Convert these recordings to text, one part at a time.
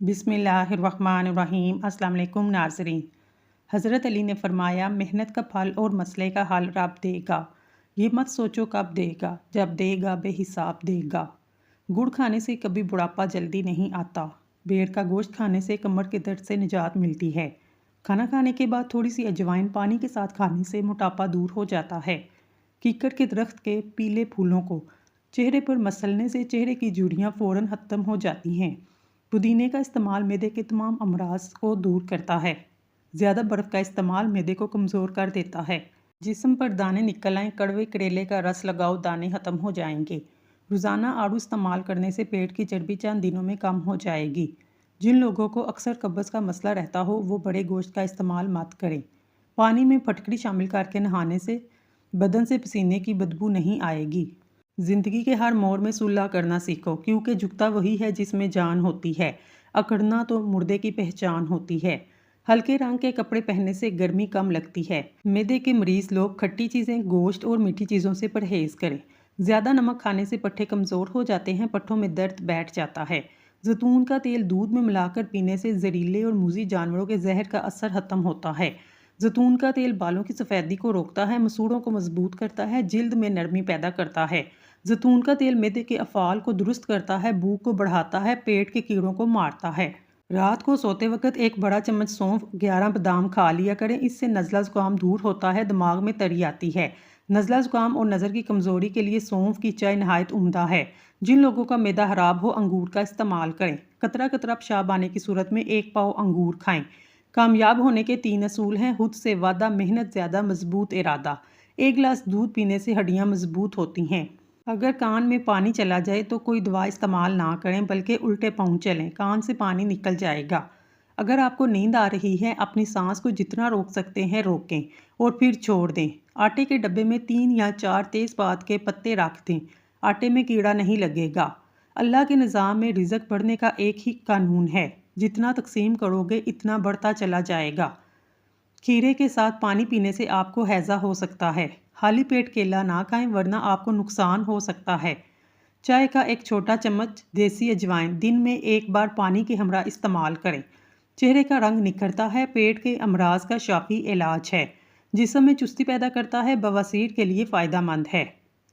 बिस्मिल्लाहिर्रहमानिर्रहीम। अस्सलाम वालेकुम नाज़रीन। हज़रत अली ने फरमाया, मेहनत का फल और मसले का हल रब देगा। ये मत सोचो कब देगा, जब देगा बेहिसाब देगा। गुड़ खाने से कभी बुढ़ापा जल्दी नहीं आता। भेड़ का गोश्त खाने से कमर के दर्द से निजात मिलती है। खाना खाने के बाद थोड़ी सी अजवाइन पानी के साथ खाने से मोटापा दूर हो जाता है। कीकर के दरख्त के पीले फूलों को चेहरे पर मसलने से चेहरे की झुर्रियाँ फ़ौरन ख़त्म हो जाती हैं। पुदीने का इस्तेमाल मैदे के तमाम अमराज को दूर करता है। ज़्यादा बर्फ़ का इस्तेमाल मैदे को कमज़ोर कर देता है। जिस्म पर दाने निकल आएँ, कड़वे करेले का रस लगाओ, दाने ख़त्म हो जाएंगे। रोज़ाना आड़ू इस्तेमाल करने से पेट की चर्बी चंद दिनों में कम हो जाएगी। जिन लोगों को अक्सर कब्ज़ का मसला रहता हो वो बड़े गोश्त का इस्तेमाल मत करें। पानी में फटकड़ी शामिल करके नहाने से बदन से पसीने की बदबू नहीं आएगी। ज़िंदगी के हर मोड़ में सुलह करना सीखो, क्योंकि झुकता वही है जिसमें जान होती है। अकड़ना तो मुर्दे की पहचान होती है। हल्के रंग के कपड़े पहनने से गर्मी कम लगती है। मैदे के मरीज़ लोग खट्टी चीज़ें, गोश्त और मीठी चीज़ों से परहेज़ करें। ज़्यादा नमक खाने से पट्ठे कमज़ोर हो जाते हैं, पट्ठों में दर्द बैठ जाता है। जैतून का तेल दूध में मिलाकर पीने से जहरीले और मुज़ी जानवरों के जहर का असर ख़त्म होता है। जैतून का तेल बालों की सफ़ेदी को रोकता है, मसूड़ों को मजबूत करता है, जिल्द में नरमी पैदा करता है। जैतून का तेल मैदे के अफ़ाल को दुरुस्त करता है, भूख को बढ़ाता है, पेट के कीड़ों को मारता है। रात को सोते वक्त एक बड़ा चम्मच सौंफ, 11 बादाम खा लिया करें। इससे नज़ला ज़ुकाम दूर होता है, दिमाग में तरी आती है। नज़ला ज़ुकाम और नज़र की कमज़ोरी के लिए सौंफ की चाय नहायत उम्दा है। जिन लोगों का मैदा खराब हो, अंगूर का इस्तेमाल करें। कतरा कतरा पेशाब आने की सूरत में 1 पाव अंगूर खाएं। कामयाब होने के 3 असूल हैं: खुद से वादा, मेहनत ज़्यादा, मजबूत इरादा। 1 गिलास दूध पीने से हड्डियाँ मजबूत होती हैं। अगर कान में पानी चला जाए तो कोई दवा इस्तेमाल ना करें, बल्कि उल्टे पाँव चलें, कान से पानी निकल जाएगा। अगर आपको नींद आ रही है, अपनी सांस को जितना रोक सकते हैं रोकें और फिर छोड़ दें। आटे के डब्बे में 3 या 4 तेज़पात के पत्ते रख दें, आटे में कीड़ा नहीं लगेगा। अल्लाह के निज़ाम में रिज़्क बढ़ने का एक ही कानून है, जितना तकसीम करोगे इतना बढ़ता चला जाएगा। खीरे के साथ पानी पीने से आपको हैज़ा हो सकता है। खाली पेट केला ना खाएं, वरना आपको नुकसान हो सकता है। चाय का एक छोटा चम्मच देसी अजवाइन दिन में 1 बार पानी के हमरा इस्तेमाल करें। चेहरे का रंग निखरता है, पेट के अमराज का शाफी इलाज है। जिस्म में चुस्ती पैदा करता है, बवासीर के लिए फ़ायदेमंद है।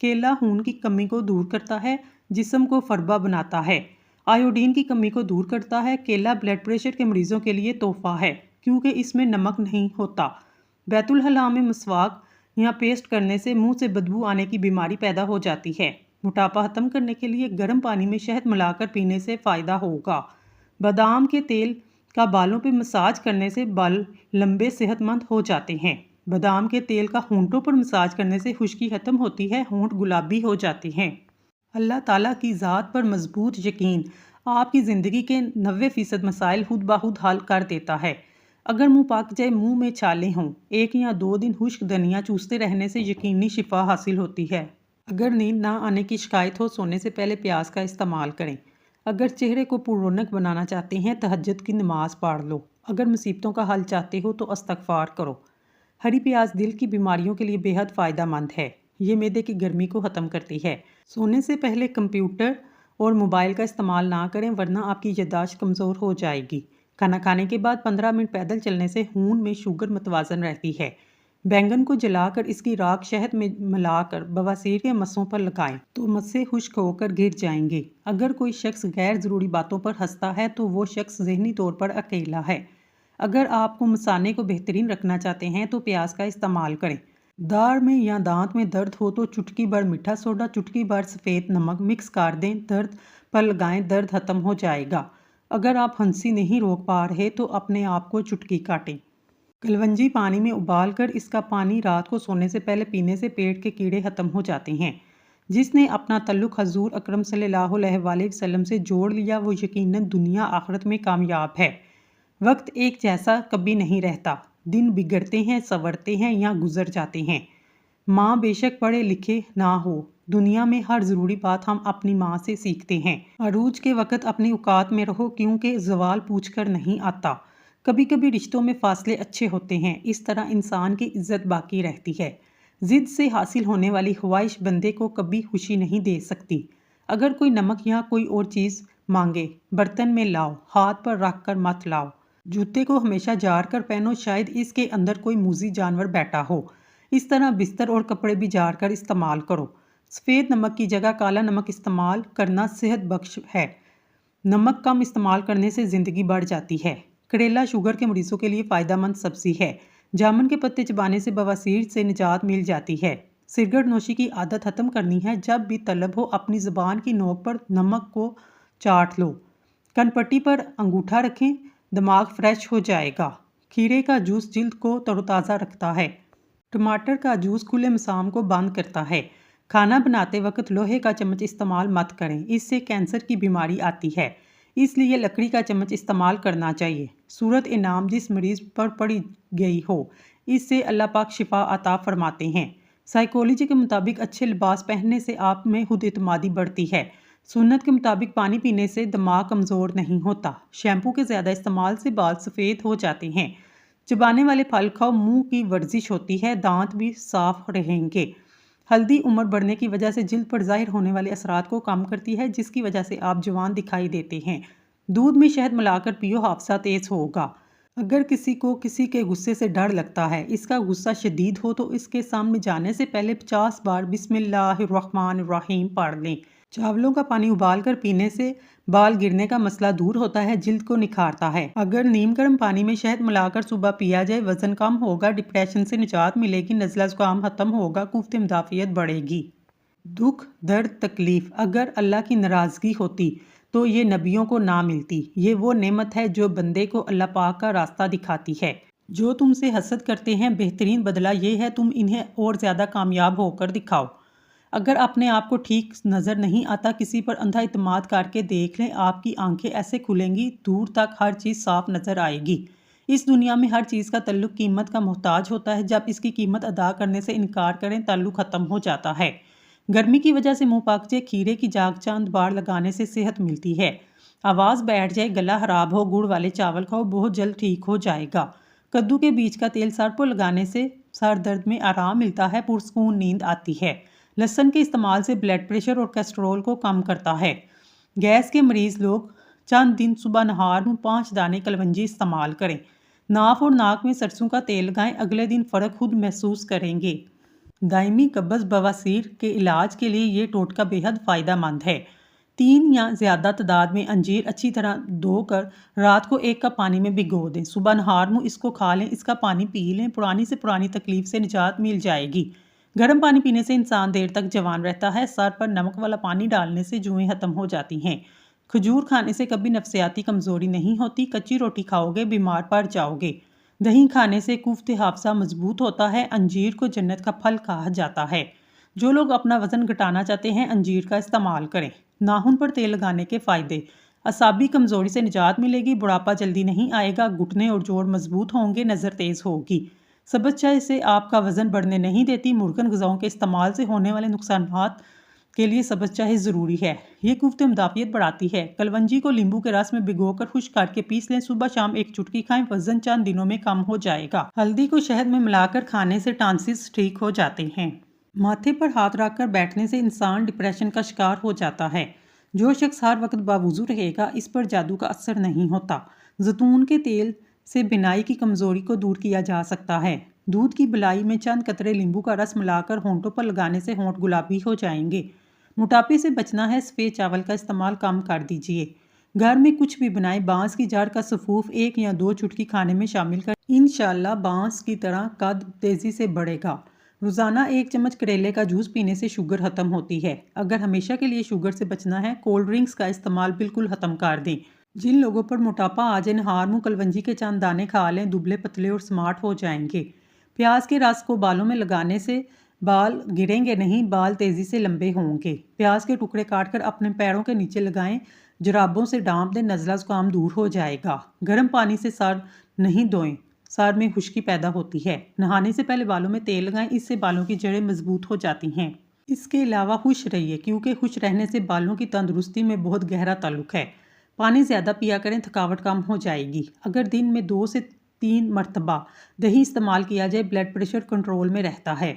केला खून की कमी को दूर करता है, जिस्म को फरबा बनाता है। आयोडीन की कमी को दूर करता है। केला ब्लड प्रेशर के मरीजों के लिए तोहफा है, क्योंकि इसमें नमक नहीं होता। बैतुल हला में मसवाक या पेस्ट करने से मुंह से बदबू आने की बीमारी पैदा हो जाती है। मोटापा ख़त्म करने के लिए गर्म पानी में शहद मिलाकर पीने से फ़ायदा होगा। बादाम के तेल का बालों पे मसाज करने से बाल लंबे सेहतमंद हो जाते हैं। बादाम के तेल का होंठों पर मसाज करने से खुश्की ख़त्म होती है, होंठ गुलाबी हो जाते हैं। अल्लाह ताला की ज़ात पर मजबूत यकीन आपकी ज़िंदगी के 90% मसाइल खुद ब खुद हल कर देता है। अगर मुंह पक जाए, मुंह में छाले हों, 1 या 2 दिन खुश्क धनिया चूसते रहने से यकीनी शिफा हासिल होती है। अगर नींद ना आने की शिकायत हो, सोने से पहले प्याज का इस्तेमाल करें। अगर चेहरे को पुररौनक बनाना चाहते हैं, तहज्जुद की नमाज पढ़ लो। अगर मुसीबतों का हल चाहते हो तो इस्तग़फ़ार करो। हरी प्याज दिल की बीमारियों के लिए बेहद फ़ायदेमंद है। ये मैदे की गर्मी को ख़त्म करती है। सोने से पहले कंप्यूटर और मोबाइल का इस्तेमाल ना करें, वरना आपकी याददाश्त कमज़ोर हो जाएगी। खाना खाने के बाद 15 मिनट पैदल चलने से खून में शुगर मतवाज़न रहती है। बैंगन को जलाकर इसकी राख शहद में मिलाकर बवासीर के मस्सों पर लगाएं तो मस्से खुश्क होकर गिर जाएंगे। अगर कोई शख्स गैर ज़रूरी बातों पर हंसता है तो वो शख्स ज़हनी तौर पर अकेला है। अगर आपको मसाने को बेहतरीन रखना चाहते हैं तो प्याज का इस्तेमाल करें। दाढ़ में या दांत में दर्द हो तो चुटकी भर मीठा सोडा, चुटकी भर सफ़ेद नमक मिक्स कर दें, दर्द पर लगाएं, दर्द ख़त्म हो जाएगा। अगर आप हंसी नहीं रोक पा रहे तो अपने आप को चुटकी काटें। कलवंजी पानी में उबाल कर इसका पानी रात को सोने से पहले पीने से पेट के कीड़े ख़त्म हो जाते हैं। जिसने अपना तल्लुक़ हज़ूर अकरम सल्लल्लाहु अलैहि वसल्लम से जोड़ लिया, वो यकीनन दुनिया आखिरत में कामयाब है। वक्त एक जैसा कभी नहीं रहता। दिन बिगड़ते हैं, संवरते हैं या गुजर जाते हैं। माँ बेशक पढ़े लिखे ना हो, दुनिया में हर ज़रूरी बात हम अपनी माँ से सीखते हैं। अरूज के वक़्त अपनी औकात में रहो, क्योंकि ज़वाल पूछ कर नहीं आता। कभी कभी रिश्तों में फासले अच्छे होते हैं, इस तरह इंसान की इज्जत बाकी रहती है। ज़िद से हासिल होने वाली ख्वाहिश बंदे को कभी खुशी नहीं दे सकती। अगर कोई नमक या कोई और चीज़ مانگے برتن میں لاؤ، ہاتھ پر رکھ کر مت لاؤ۔ جوتے کو ہمیشہ جاڑ کر پہنو، شاید اس کے اندر کوئی موذی جانور بیٹھا ہو۔ اس طرح بستر اور کپڑے بھی جاڑ کر استعمال کرو۔ سفید نمک کی جگہ کالا نمک استعمال کرنا صحت بخش ہے۔ نمک کم استعمال کرنے سے زندگی بڑھ جاتی ہے۔ کریلا شوگر کے مریضوں کے لیے فائدہ مند سبزی ہے۔ جامن کے پتے چبانے سے بواسیر سے نجات مل جاتی ہے۔ سگریٹ نوشی کی عادت ختم کرنی ہے، جب بھی طلب ہو اپنی زبان کی نوک پر نمک کو چاٹ لو۔ کن پٹی پر انگوٹھا رکھیں، دماغ فریش ہو جائے گا۔ کھیرے کا جوس جلد کو تر و تازہ رکھتا ہے۔ ٹماٹر کا جوس کھلے مسام کو بند کرتا ہے۔ کھانا بناتے وقت لوہے کا چمچ استعمال مت کریں، اس سے کینسر کی بیماری آتی ہے، اس لیے لکڑی کا چمچ استعمال کرنا چاہیے۔ صورت انعام جس مریض پر پڑی گئی ہو، اس سے اللہ پاک شفا عطا فرماتے ہیں۔ سائیکولوجی کے مطابق اچھے لباس پہننے سے آپ میں خود اعتمادی بڑھتی ہے۔ سنت کے مطابق پانی پینے سے دماغ کمزور نہیں ہوتا۔ شیمپو کے زیادہ استعمال سے بال سفید ہو جاتے ہیں۔ چبانے والے پھل کھاؤ، منہ کی ورزش ہوتی ہے، دانت بھی صاف رہیں گے۔ ہلدی عمر بڑھنے کی وجہ سے جلد پر ظاہر ہونے والے اثرات کو کم کرتی ہے، جس کی وجہ سے آپ جوان دکھائی دیتے ہیں۔ دودھ میں شہد ملا کر پیو، حافظہ تیز ہوگا۔ اگر کسی کو کسی کے غصے سے ڈر لگتا ہے، اس کا غصہ شدید ہو، تو اس کے سامنے جانے سے پہلے 50 بار بسم اللہ الرحمن الرحیم پڑھ لیں۔ چاولوں کا پانی ابال کر پینے سے بال گرنے کا مسئلہ دور ہوتا ہے، جلد کو نکھارتا ہے۔ اگر نیم گرم پانی میں شہد ملا کر صبح پیا جائے، وزن کم ہوگا، ڈپریشن سے نجات ملے گی، نزلہ زکام ختم ہوگا، قوت مدافعت بڑھے گی۔ دکھ، درد، تکلیف اگر اللہ کی ناراضگی ہوتی تو یہ نبیوں کو نہ ملتی۔ یہ وہ نعمت ہے جو بندے کو اللہ پاک کا راستہ دکھاتی ہے۔ جو تم سے حسد کرتے ہیں، بہترین بدلہ یہ ہے تم انہیں اور زیادہ کامیاب ہو کر دکھاؤ۔ اگر اپنے آپ کو ٹھیک نظر نہیں آتا، کسی پر اندھا اعتماد کر کے دیکھ لیں، آپ کی آنکھیں ایسے کھلیں گی، دور تک ہر چیز صاف نظر آئے گی۔ اس دنیا میں ہر چیز کا تعلق قیمت کا محتاج ہوتا ہے، جب اس کی قیمت ادا کرنے سے انکار کریں، تعلق ختم ہو جاتا ہے۔ گرمی کی وجہ سے منہ پاکجے، کھیرے کی جاگ چاند بار لگانے سے صحت ملتی ہے۔ آواز بیٹھ جائے، گلا خراب ہو، گڑ والے چاول کھاؤ، بہت جلد ٹھیک ہو جائے گا۔ کدو کے بیج کا تیل سر پر لگانے سے سر درد میں آرام ملتا ہے، پرسکون نیند آتی ہے۔ لہسن کے استعمال سے بلڈ پریشر اور کولیسٹرول کو کم کرتا ہے۔ گیس کے مریض لوگ چند دن صبح نہار میں 5 دانے کلونجی استعمال کریں۔ ناف اور ناک میں سرسوں کا تیل لگائیں، اگلے دن فرق خود محسوس کریں گے۔ دائمی قبض بواسیر کے علاج کے لیے یہ ٹوٹکا بے حد فائدہ مند ہے۔ 3 یا زیادہ تعداد میں انجیر اچھی طرح دھو کر رات کو 1 کپ پانی میں بھگو دیں، صبح نہار میں اس کو کھا لیں، اس کا پانی پی لیں، پرانی سے پرانی تکلیف سے نجات مل جائے گی۔ گرم پانی پینے سے انسان دیر تک جوان رہتا ہے، سر پر نمک والا پانی ڈالنے سے جوئیں ختم ہو جاتی ہیں۔ کھجور کھانے سے کبھی نفسیاتی کمزوری نہیں ہوتی، کچی روٹی کھاؤ گے بیمار پڑ جاؤ گے۔ دہی کھانے سے قوت حافظہ مضبوط ہوتا ہے، انجیر کو جنت کا پھل کہا جاتا ہے۔ جو لوگ اپنا وزن گھٹانا چاہتے ہیں، انجیر کا استعمال کریں۔ ناخن پر تیل لگانے کے فائدے: اعصابی کمزوری سے نجات ملے گی، بڑھاپا جلدی نہیں آئے گا، گھٹنے اور جوڑ مضبوط ہوں گے، نظر تیز ہوگی۔ سبز چائے سے آپ کا وزن بڑھنے نہیں دیتی، مرغن غذاؤں کے استعمال سے ہونے والے نقصانات کے لیے سبز چائے ضروری ہے، یہ قوت مدافعت بڑھاتی ہے۔ کلونجی کو لیمبو کے رس میں بھگو کر خشک کر کے پیس لیں، صبح شام 1 چٹکی کھائیں، وزن چند دنوں میں کم ہو جائے گا۔ ہلدی کو شہد میں ملا کر کھانے سے ٹانسلز ٹھیک ہو جاتے ہیں۔ ماتھے پر ہاتھ رکھ کر بیٹھنے سے انسان ڈپریشن کا شکار ہو جاتا ہے۔ جو شخص ہر وقت باوضو رہے گا، اس پر جادو کا اثر نہیں ہوتا۔ زیتون کے تیل سے بینائی کی کمزوری کو دور کیا جا سکتا ہے۔ دودھ کی بلائی میں چند قطرے لیمبو کا رس ملا کر ہونٹوں پر لگانے سے ہونٹ گلابی ہو جائیں گے۔ موٹاپے سے بچنا ہے، سفید چاول کا استعمال کم کر دیجیے۔ گھر میں کچھ بھی بنائیں، بانس کی جڑ کا سفوف 1 یا 2 چٹکی کھانے میں شامل کر انشاءاللہ بانس کی طرح قد تیزی سے بڑھے گا۔ روزانہ 1 چمچ کریلے کا جوس پینے سے شوگر ختم ہوتی ہے۔ اگر ہمیشہ کے لیے شوگر سے بچنا ہے، کولڈ ڈرنکس کا استعمال بالکل ختم کر دیں۔ جن لوگوں پر موٹاپا آ جائے، نہار میں کلونجی کے چند دانے کھا لیں، دبلے پتلے اور سمارٹ ہو جائیں گے۔ پیاز کے رس کو بالوں میں لگانے سے بال گریں گے نہیں، بال تیزی سے لمبے ہوں گے۔ پیاز کے ٹکڑے کاٹ کر اپنے پیروں کے نیچے لگائیں، جرابوں سے ڈانپ دیں، نزلہ زکام دور ہو جائے گا۔ گرم پانی سے سر نہیں دھوئیں، سر میں خشکی پیدا ہوتی ہے۔ نہانے سے پہلے بالوں میں تیل لگائیں، اس سے بالوں کی جڑیں مضبوط ہو جاتی ہیں۔ اس کے علاوہ خوش رہیے، کیونکہ خوش رہنے سے بالوں کی تندرستی میں بہت گہرا تعلق ہے۔ پانی زیادہ پیا کریں، تھکاوٹ کم ہو جائے گی۔ اگر دن میں 2 سے 3 مرتبہ دہی استعمال کیا جائے، بلڈ پریشر کنٹرول میں رہتا ہے۔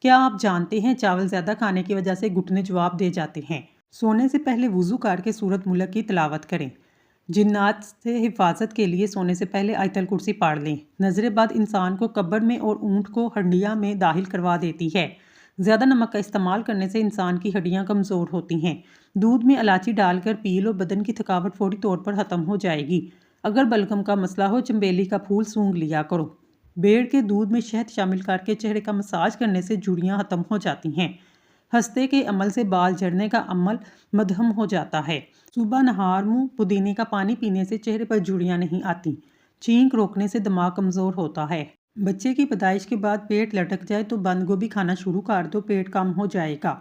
کیا آپ جانتے ہیں چاول زیادہ کھانے کی وجہ سے گھٹنے جواب دے جاتے ہیں؟ सोने से पहले वुज़ू करके सूरत मुल्क की तिलावत करें। जिन्नात से हिफाजत के लिए सोने से पहले आयतल कुर्सी पढ़ लें। नजर बद इंसान को कब्र में और ऊँट को हड्डियाँ में दाखिल करवा देती है। ज़्यादा नमक का इस्तेमाल करने से इंसान की हड्डियाँ कमज़ोर होती हैं। दूध में इलायची डालकर पी लो, बदन की थकावट फौरी तौर पर ख़त्म हो जाएगी। अगर बलगम का मसला हो, चंबेली का फूल सूंघ लिया करो। भेड़ के दूध में शहद शामिल करके चेहरे का मसाज करने से झुर्रियाँ ख़त्म हो जाती हैं। हंसते के अमल से बाल झड़ने का अमल मध्यम हो जाता है। सुबह नहार मुंह पुदीने का पानी पीने से चेहरे पर झुर्रियाँ नहीं आती। छींक रोकने से दिमाग कमज़ोर होता है। बच्चे की पैदाइश के बाद पेट लटक जाए तो बंद गोभी खाना शुरू कर दो, पेट कम हो जाएगा।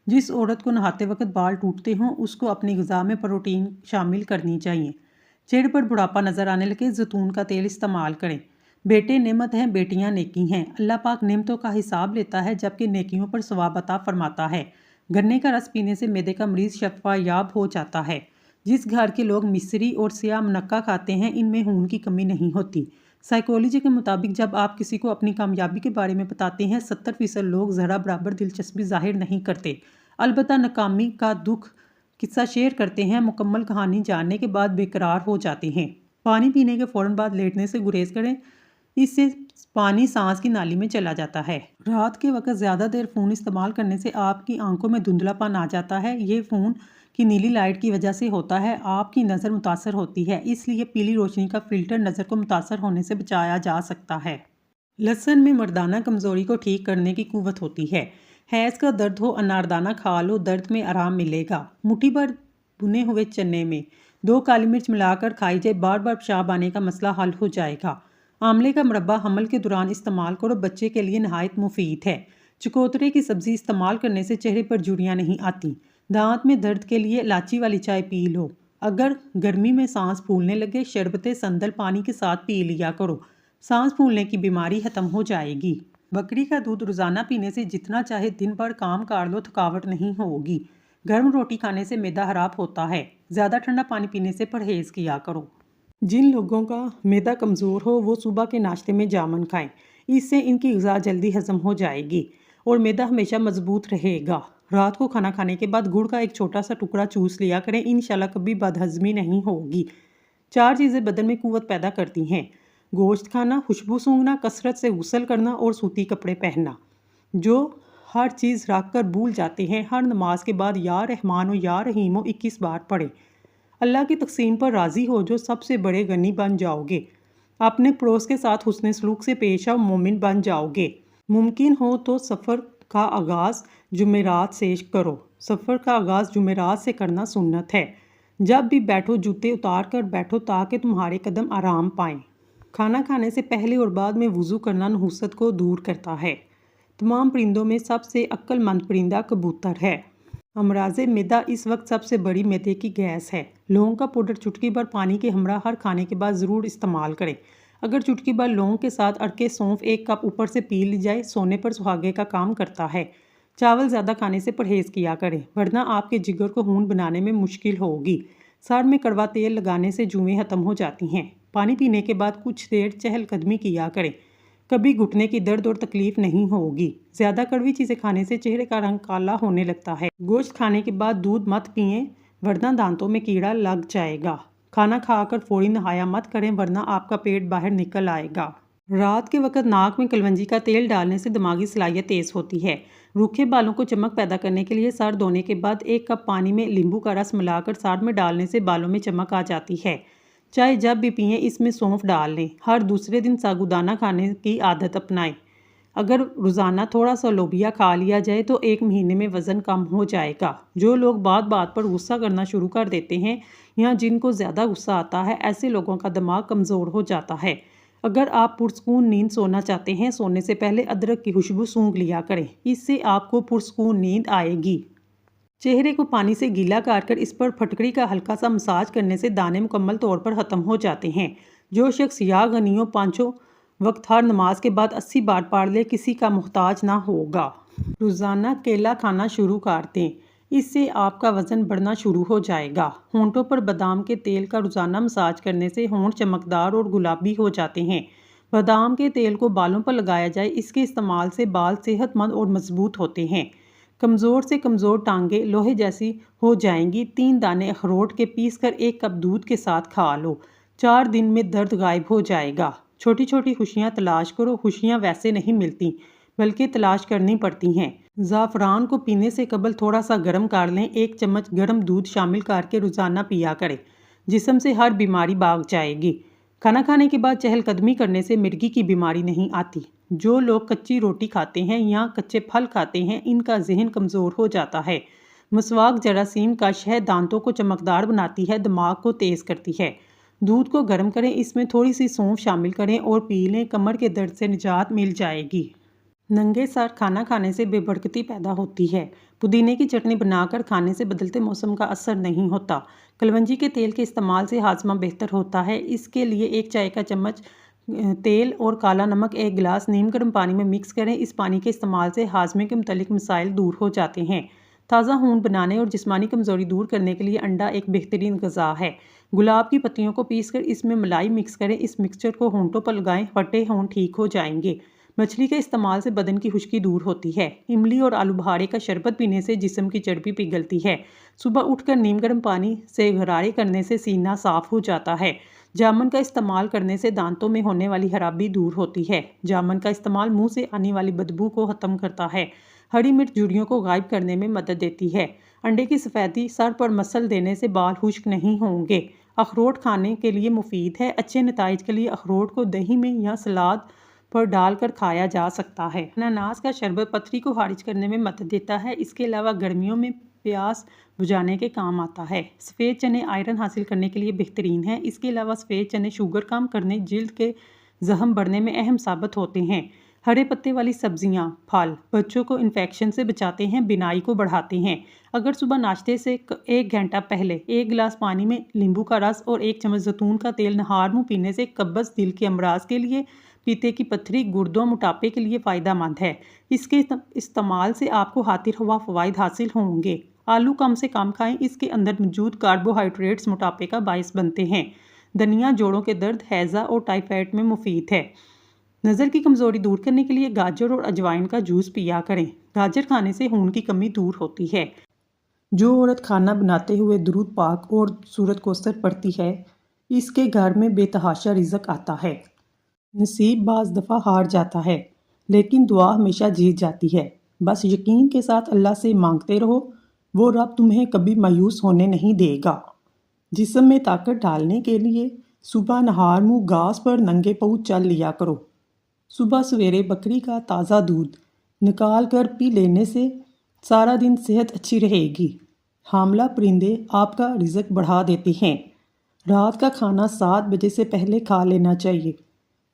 जिस औरत को नहाते वक्त बाल टूटते हों उसको अपनी ग़िज़ा में प्रोटीन शामिल करनी चाहिए। चेहरे पर बुढ़ापा नज़र आने लगे, जैतून का तेल इस्तेमाल करें। बेटे नेमत हैं, बेटियां नेकी हैं। अल्लाह पाक नेमतों का हिसाब लेता है जबकि नेकियों पर सवाब अता फरमाता है। गन्ने का रस पीने से मैदे का मरीज़ शफ़ायाब हो जाता है। जिस घर के लोग मिस्री और सिया मुनक्का खाते हैं इनमें खून की कमी नहीं होती। साइकोलॉजी के मुताबिक जब आप किसी को अपनी कामयाबी के बारे में बताते हैं 70% लोग ज़रा बराबर दिलचस्पी जाहिर नहीं करते। अलबत्ता नाकामी का दुख किस्सा शेयर करते हैं, मुकम्मल कहानी जानने के बाद बेकरार हो जाते हैं। पानी पीने के फ़ौरन बाद लेटने से गुरेज करें, इससे पानी सांस की नाली में चला जाता है। रात के वक्त ज़्यादा देर फ़ोन इस्तेमाल करने से आपकी आंखों में धुंधलापन आ जाता है। ये फ़ोन की नीली लाइट की वजह से होता है। आपकी नज़र मुतासर होती है, इसलिए पीली रोशनी का फ़िल्टर नज़र को मुतासर होने से बचाया जा सकता है। लहसुन में मर्दाना कमज़ोरी को ठीक करने की क़ुव्वत होती है। हैज़ का दर्द हो, अनारदाना खा लो, दर्द में आराम मिलेगा। मुट्ठी भर भुने हुए चने में 2 काली मिर्च मिलाकर खाई जाए, बार बार पेशाब आने का मसला हल हो जाएगा। आंवले का मुरब्बा हमल के दौरान इस्तेमाल करो, बच्चे के लिए नहायत मुफीद है। चकोतरे की सब्ज़ी इस्तेमाल करने से चेहरे पर झुर्रियाँ नहीं आती। दांत में दर्द के लिए इलायची वाली चाय पी लो। अगर गर्मी में सांस फूलने लगे, शरबत संदल पानी के साथ पी लिया करो, सांस फूलने की बीमारी खत्म हो जाएगी। बकरी का दूध रोज़ाना पीने से जितना चाहे दिन भर काम कर लो, थकावट नहीं होगी। गर्म रोटी खाने से मैदा खराब होता है। ज़्यादा ठंडा पानी पीने से परहेज़ किया करो। जिन लोगों का मैदा कमज़ोर हो वो सुबह के नाश्ते में जामुन खाएं, इससे इनकी ग़िज़ा जल्दी हज़म हो जाएगी और मैदा हमेशा मजबूत रहेगा। रात को खाना खाने के बाद गुड़ का एक छोटा सा टुकड़ा चूस लिया करें, इंशाल्लाह कभी बदहज़मी नहीं होगी। 4 चीज़ें बदन में क़ुव्वत पैदा करती हैं: गोश्त खाना, खुशबू सूंघना, कसरत से गुस्ल करना और सूती कपड़े पहनना। जो हर चीज़ रख कर भूल जाते हैं, हर नमाज के बाद या रहमान हो या रहीम हो 21 बार पढ़े। अल्लाह की तक़सीम पर राज़ी हो जो सबसे बड़े गनी बन जाओगे। अपने पड़ोस के साथ हुस्न सलूक से पेश आओ, मोमिन बन जाओगे। मुमकिन हो तो सफ़र का आगाज़ जुमेरात से करो। सफ़र का आगाज़ जुमेरात से करना सुन्नत है। जब भी बैठो जूते उतार कर बैठो ताकि तुम्हारे कदम आराम पाएँ। खाना खाने से पहले और बाद में वुज़ू करना नहुसत को दूर करता है। तमाम परिंदों में सबसे अक्लमंद परिंदा कबूतर है। अमराज़े मैदा इस वक्त सबसे बड़ी मैदे की गैस है। लौंग का पाउडर चुटकी भर पानी के हमरा हर खाने के बाद ज़रूर इस्तेमाल करें। अगर चुटकी भर लौंग के साथ अड़के सौंफ 1 कप ऊपर से पी ली जाए, सोने पर सुहागे का काम करता है। चावल ज़्यादा खाने से परहेज़ किया करें, वरना आपके जिगर को खून बनाने में मुश्किल होगी। सर में कड़वा तेल लगाने से जुएँ ख़त्म हो जाती हैं। पानी पीने के बाद कुछ देर चहलकदमी किया करें, कभी घुटने की दर्द और तकलीफ नहीं होगी। ज़्यादा कड़वी चीज़ें खाने से चेहरे का रंग काला होने लगता है। गोश्त खाने के बाद दूध मत पिएं, वरना दांतों में कीड़ा लग जाएगा। खाना खाकर फौरी नहाया मत करें, वरना आपका पेट बाहर निकल आएगा। रात के वक्त नाक में कलवंजी का तेल डालने से दिमागी सलाहियत तेज़ होती है। रूखे बालों को चमक पैदा करने के लिए सर धोने के बाद 1 कप पानी में नींबू का रस मिलाकर सर में डालने से बालों में चमक आ जाती है। चाय जब भी पिएं इसमें सौंफ डाल लें। हर दूसरे दिन साबूदाना खाने की आदत अपनाएं। अगर रोज़ाना थोड़ा सा लोबिया खा लिया जाए तो 1 महीने में वज़न कम हो जाएगा। जो लोग बात बात पर गुस्सा करना शुरू कर देते हैं या जिनको ज़्यादा गुस्सा आता है, ऐसे लोगों का दिमाग कमज़ोर हो जाता है। अगर आप पुरसकून नींद सोना चाहते हैं, सोने से पहले अदरक की खुशबू सूंघ लिया करें, इससे आपको पुरसकून नींद आएगी। चेहरे को पानी से गीला कर इस पर फटकड़ी का हल्का सा मसाज करने से दाने मुकम्मल तौर पर ख़त्म हो जाते हैं। जो शख्स या गनियों 5 वक्त हर नमाज के बाद 80 बार पढ़ ले, किसी का मोहताज ना होगा। रोज़ाना केला खाना शुरू कर दें, इससे आपका वज़न बढ़ना शुरू हो जाएगा। होंठों पर बादाम के तेल का रोज़ाना मसाज करने से होंठ चमकदार और गुलाबी हो जाते हैं। बादाम के तेल को बालों पर लगाया जाए, इसके इस्तेमाल से बाल सेहतमंद और मजबूत होते हैं। کمزور سے کمزور ٹانگیں لوہے جیسی ہو جائیں گی۔ 3 دانے اخروٹ کے پیس کر 1 کپ دودھ کے ساتھ کھا لو، 4 دن میں درد غائب ہو جائے گا۔ چھوٹی چھوٹی خوشیاں تلاش کرو، خوشیاں ویسے نہیں ملتی بلکہ تلاش کرنی پڑتی ہیں۔ زعفران کو پینے سے قبل تھوڑا سا گرم کر لیں، 1 چمچ گرم دودھ شامل کر کے روزانہ پیا کریں، جسم سے ہر بیماری بھاگ جائے گی۔ کھانا کھانے کے بعد چہل قدمی کرنے سے مرگی کی بیماری نہیں آتی۔ جو لوگ کچی روٹی کھاتے ہیں یا کچے پھل کھاتے ہیں، ان کا ذہن کمزور ہو جاتا ہے۔ مسواک جراثیم کا شہد دانتوں کو چمکدار بناتی ہے، دماغ کو تیز کرتی ہے۔ دودھ کو گرم کریں، اس میں تھوڑی سی سونف شامل کریں اور پی لیں، کمر کے درد سے نجات مل جائے گی۔ ننگے سر کھانا کھانے سے بے برکتی پیدا ہوتی ہے۔ پودینے کی چٹنی بنا کر کھانے سے بدلتے موسم کا اثر نہیں ہوتا۔ کلونجی کے تیل کے استعمال سے ہاضمہ بہتر ہوتا ہے۔ اس کے لیے 1 چائے کا چمچ تیل اور کالا نمک 1 گلاس نیم گرم پانی میں مکس کریں۔ اس پانی کے استعمال سے ہاضمے کے متعلق مسائل دور ہو جاتے ہیں۔ تازہ خون بنانے اور جسمانی کمزوری دور کرنے کے لیے انڈا ایک بہترین غذا ہے۔ گلاب کی پتیوں کو پیس کر اس میں ملائی مکس کریں، اس مکسچر کو ہونٹوں پر لگائیں، پھٹے ہونٹ ٹھیک ہو جائیں گے۔ مچھلی کے استعمال سے بدن کی خشکی دور ہوتی ہے۔ املی اور آلو بخارے کا شربت پینے سے جسم کی چربی پگھلتی ہے۔ صبح اٹھ کر نیم گرم پانی سے غرارے کرنے سے سینہ صاف ہو جاتا ہے۔ جامن کا استعمال کرنے سے دانتوں میں ہونے والی خرابی دور ہوتی ہے۔ جامن کا استعمال منہ سے آنے والی بدبو کو ختم کرتا ہے۔ ہری مرچ جھریوں کو غائب کرنے میں مدد دیتی ہے۔ انڈے کی سفیدی سر پر مسل دینے سے بال خشک نہیں ہوں گے۔ اخروٹ کھانے کے لیے مفید ہے۔ اچھے نتائج کے لیے اخروٹ کو دہی میں یا سلاد پر ڈال کر کھایا جا سکتا ہے۔ انناس کا شربت پتھری کو خارج کرنے میں مدد دیتا ہے۔ اس کے علاوہ گرمیوں میں پیاس بجھانے کے کام آتا ہے۔ سفید چنے آئرن حاصل کرنے کے لیے بہترین ہیں۔ اس کے علاوہ سفید چنے شوگر کم کرنے، جلد کے زخم بڑھنے میں اہم ثابت ہوتے ہیں۔ ہرے پتے والی سبزیاں، پھل بچوں کو انفیکشن سے بچاتے ہیں، بینائی کو بڑھاتے ہیں۔ اگر صبح ناشتے سے 1 گھنٹہ پہلے 1 گلاس پانی میں لیمبو کا رس اور 1 چمچ زیتون کا تیل نہار منہ پینے سے قبض، دل کے امراض کے لیے، پیتے کی پتھری، گردوں، موٹاپے کے لیے فائدہ مند ہے۔ اس کے استعمال سے آپ کو حاصل ہوا فوائد حاصل ہوں گے۔ آلو کم سے کم کھائیں، اس کے اندر موجود کاربوہائیڈریٹس موٹاپے کا باعث بنتے ہیں۔ دھنیا جوڑوں کے درد، ہیضہ اور ٹائفائڈ میں مفید ہے۔ نظر کی کمزوری دور کرنے کے لیے گاجر اور اجوائن کا جوس پیا کریں۔ گاجر کھانے سے خون کی کمی دور ہوتی ہے۔ جو عورت کھانا بناتے ہوئے درود پاک اور سورۃ کوثر پڑھتی ہے، اس کے گھر میں بے تحاشا رزق آتا ہے۔ نصیب بعض دفعہ ہار جاتا ہے، لیکن دعا ہمیشہ جیت جاتی ہے۔ بس یقین کے ساتھ اللہ سے مانگتے رہو، وہ رب تمہیں کبھی مایوس ہونے نہیں دے گا۔ جسم میں طاقت ڈالنے کے لیے صبح نہار منہ گھاس پر ننگے پاؤں چل لیا کرو۔ صبح سویرے بکری کا تازہ دودھ نکال کر پی لینے سے سارا دن صحت اچھی رہے گی۔ حاملہ پرندے آپ کا رزق بڑھا دیتے ہیں۔ رات کا کھانا 7 بجے سے پہلے کھا لینا چاہیے۔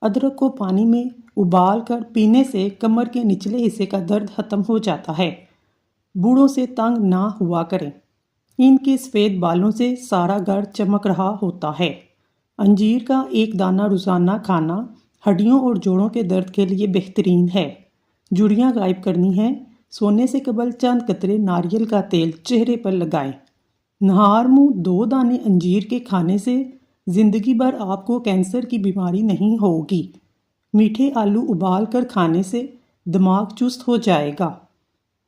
ادرک کو پانی میں ابال کر پینے سے کمر کے نچلے حصے کا درد ختم ہو جاتا ہے۔ بوڑھوں سے تنگ نہ ہوا کریں، ان کے سفید بالوں سے سارا گھر چمک رہا ہوتا ہے۔ انجیر کا 1 دانہ روزانہ کھانا ہڈیوں اور جوڑوں کے درد کے لیے بہترین ہے۔ جھریاں غائب کرنی ہیں، سونے سے قبل چند قطرے ناریل کا تیل چہرے پر لگائیں۔ نہار منہ 2 دانے انجیر کے کھانے سے زندگی بھر آپ کو کینسر کی بیماری نہیں ہوگی۔ میٹھے آلو ابال کر کھانے سے دماغ چست ہو جائے گا۔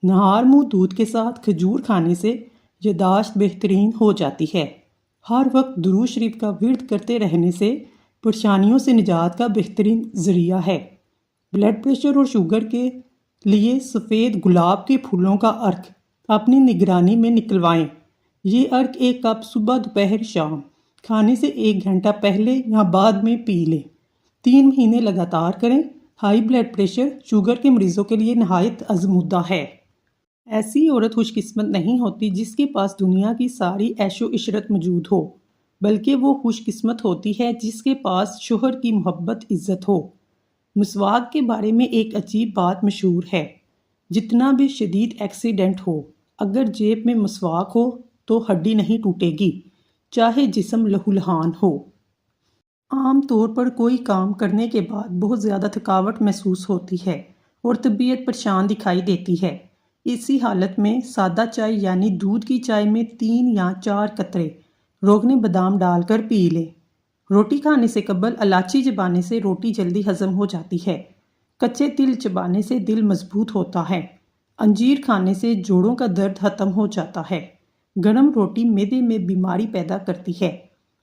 نہار منہ دودھ کے ساتھ کھجور کھانے سے یادداشت بہترین ہو جاتی ہے۔ ہر وقت درود شریف کا ورد کرتے رہنے سے پریشانیوں سے نجات کا بہترین ذریعہ ہے۔ بلڈ پریشر اور شوگر کے لیے سفید گلاب کے پھولوں کا عرق اپنی نگرانی میں نکلوائیں۔ یہ عرق 1 کپ صبح، دوپہر، شام کھانے سے 1 گھنٹہ پہلے یا بعد میں پی لیں۔ 3 مہینے لگاتار کریں۔ ہائی بلڈ پریشر، شوگر کے مریضوں کے لیے نہایت آزمودہ ہے۔ ایسی عورت خوش قسمت نہیں ہوتی جس کے پاس دنیا کی ساری عیش و عشرت موجود ہو، بلکہ وہ خوش قسمت ہوتی ہے جس کے پاس شوہر کی محبت، عزت ہو۔ مسواک کے بارے میں ایک عجیب بات مشہور ہے۔ جتنا بھی شدید ایکسیڈنٹ ہو، اگر جیب میں مسواک ہو تو ہڈی نہیں ٹوٹے گی، چاہے جسم لہولہان ہو۔ عام طور پر کوئی کام کرنے کے بعد بہت زیادہ تھکاوٹ محسوس ہوتی ہے اور طبیعت پریشان دکھائی دیتی ہے۔ اسی حالت میں سادہ چائے یعنی دودھ کی چائے میں 3 یا 4 قطرے روغن بادام ڈال کر پی لیں۔ روٹی کھانے سے قبل الائچی چبانے سے روٹی جلدی ہضم ہو جاتی ہے۔ کچے تل چبانے سے دل مضبوط ہوتا ہے۔ अंजीर खाने से जोड़ों का दर्द खत्म हो जाता है। गरम रोटी मैदे में बीमारी पैदा करती है।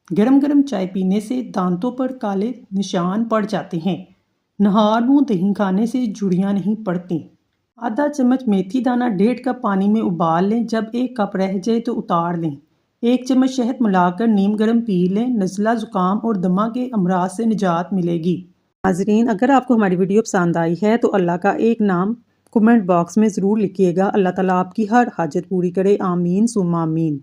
गरम गरम चाय पीने से दांतों पर काले निशान पड़ जाते हैं। नहार मुंह दही खाने से झुर्रियां नहीं पड़ती। आधा चम्मच मेथी दाना 1.5 कप पानी में उबाल लें। जब 1 कप रह जाए तो उतार लें। 1 चम्मच शहद मिलाकर नीम गर्म पी लें। नज़ला जुकाम और दमा के अमराज से निजात मिलेगी। नाजरीन, अगर आपको हमारी वीडियो पसंद आई है तो अल्लाह का एक नाम कमेंट बॉक्स में ज़रूर लिखिएगा। अल्लाह ताला आपकी हर हाजत पूरी करे। आमीन सुम्मा आमीन।